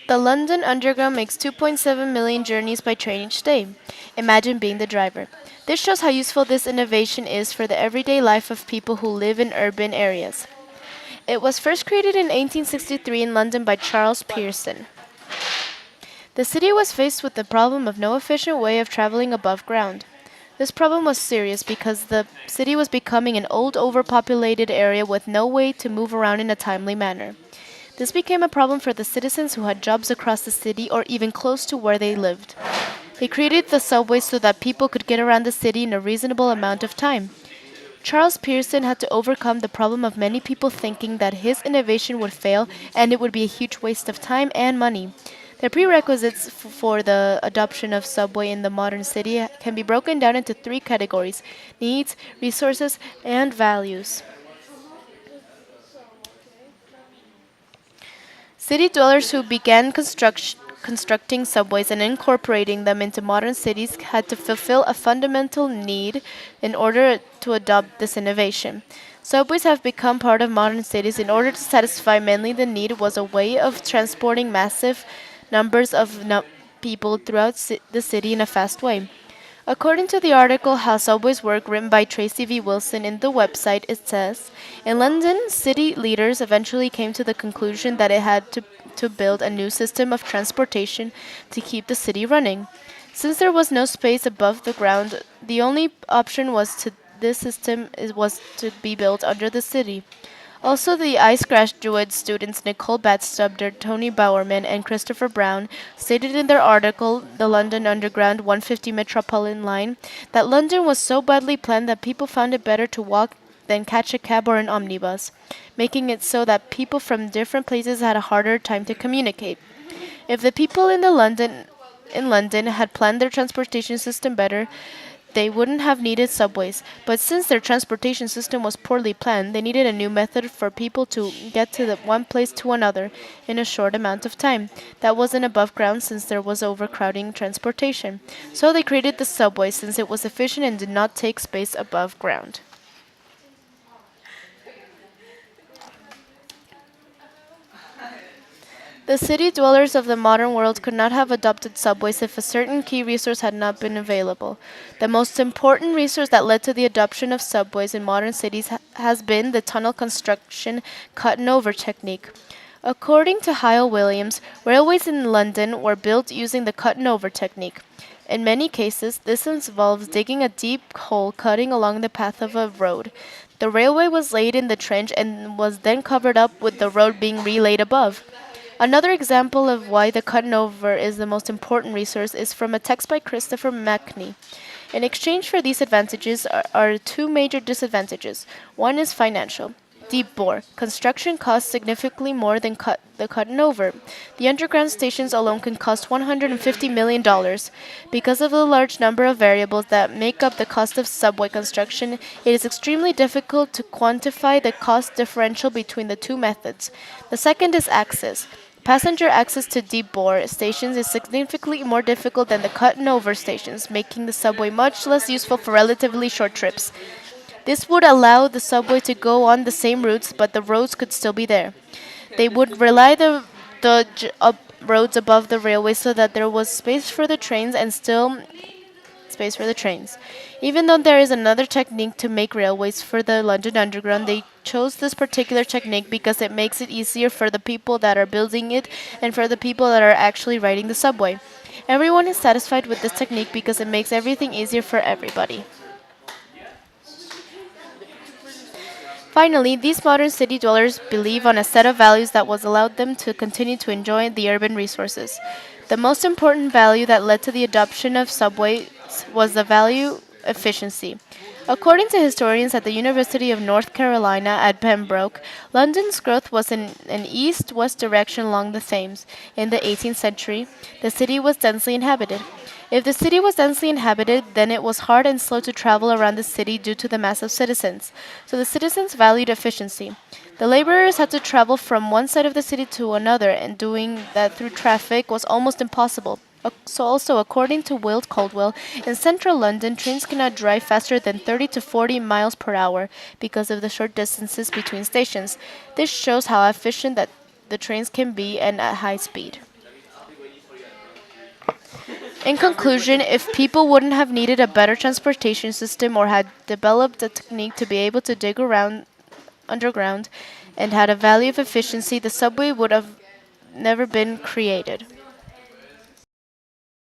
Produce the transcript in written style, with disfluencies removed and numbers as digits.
The London Underground makes 2.7 million journeys by train each day. Imagine being the driver. This shows how useful this innovation is for the everyday life of people who live in urban areas. It was first created in 1863 in London by Charles Pearson. The city was faced with the problem of no efficient way of traveling above ground. This problem was serious because the city was becoming an old, overpopulated area with no way to move around in a timely manner. This became a problem for the citizens who had jobs across the city or even close to where they lived. They created the subway so that people could get around the city in a reasonable amount of time. Charles Pearson had to overcome the problem of many people thinking that his innovation would fail and it would be a huge waste of time and money. The prerequisites for the adoption of subway in the modern city can be broken down into three categories: needs, resources, and values. City dwellers who began constructing subways and incorporating them into modern cities had to fulfill a fundamental need in order to adopt this innovation. Subways have become part of modern cities in order to satisfy mainly the need was a way of transporting massive numbers of people throughout the city in a fast way. According to the article How Subways Work written by Tracy V. Wilson in the website, it says, in London, city leaders eventually came to the conclusion that it had to build a new system of transportation to keep the city running. Since there was no space above the ground, the only option was to be built under the city. Also, the ICE graduate students Nicole Batstubder, Tony Bowerman, and Christopher Brown stated in their article, The London Underground 150 Metropolitan Line, that London was so badly planned that people found it better to walk than catch a cab or an omnibus, making it so that people from different places had a harder time to communicate. If the people in London had planned their transportation system better, they wouldn't have needed subways, but since their transportation system was poorly planned, they needed a new method for people to get to the one place to another in a short amount of time. That wasn't above ground since there was overcrowding transportation. So they created the subway since it was efficient and did not take space above ground. The city dwellers of the modern world could not have adopted subways if a certain key resource had not been available. The most important resource that led to the adoption of subways in modern cities has been the tunnel construction cut and over technique. According to Hyle Williams, railways in London were built using the cut and over technique. In many cases, this involves digging a deep hole cutting along the path of a road. The railway was laid in the trench and was then covered up with the road being relaid above. Another example of why the cut and over is the most important resource is from a text by Christopher Mackney. In exchange for these advantages are two major disadvantages. One is financial. Deep bore. Construction costs significantly more than the cut and over. The underground stations alone can cost $150 million. Because of the large number of variables that make up the cost of subway construction, it is extremely difficult to quantify the cost differential between the two methods. The second is access. Passenger access to deep bore stations is significantly more difficult than the cut and over stations, making the subway much less useful for relatively short trips. This would allow the subway to go on the same routes, but the roads could still be there. They would rely roads above the railway so that there was space for the trains and still space for the trains. Even though there is another technique to make railways for the London Underground, they chose this particular technique because it makes it easier for the people that are building it and for the people that are actually riding the subway. Everyone is satisfied with this technique because it makes everything easier for everybody. Finally, these modern city dwellers believe on a set of values that was allowed them to continue to enjoy the urban resources. The most important value that led to the adoption of subways was the value efficiency. According to historians at the University of North Carolina at Pembroke, London's growth was in an east-west direction along the Thames. In the 18th century, the city was densely inhabited. If the city was densely inhabited, then it was hard and slow to travel around the city due to the mass of citizens. So the citizens valued efficiency. The laborers had to travel from one side of the city to another, and doing that through traffic was almost impossible. So also, according to Will Caldwell, in central London, trains cannot drive faster than 30 to 40 miles per hour because of the short distances between stations. This shows how efficient that the trains can be and at high speed. In conclusion, if people wouldn't have needed a better transportation system or had developed a technique to be able to dig around underground and had a value of efficiency, the subway would have never been created.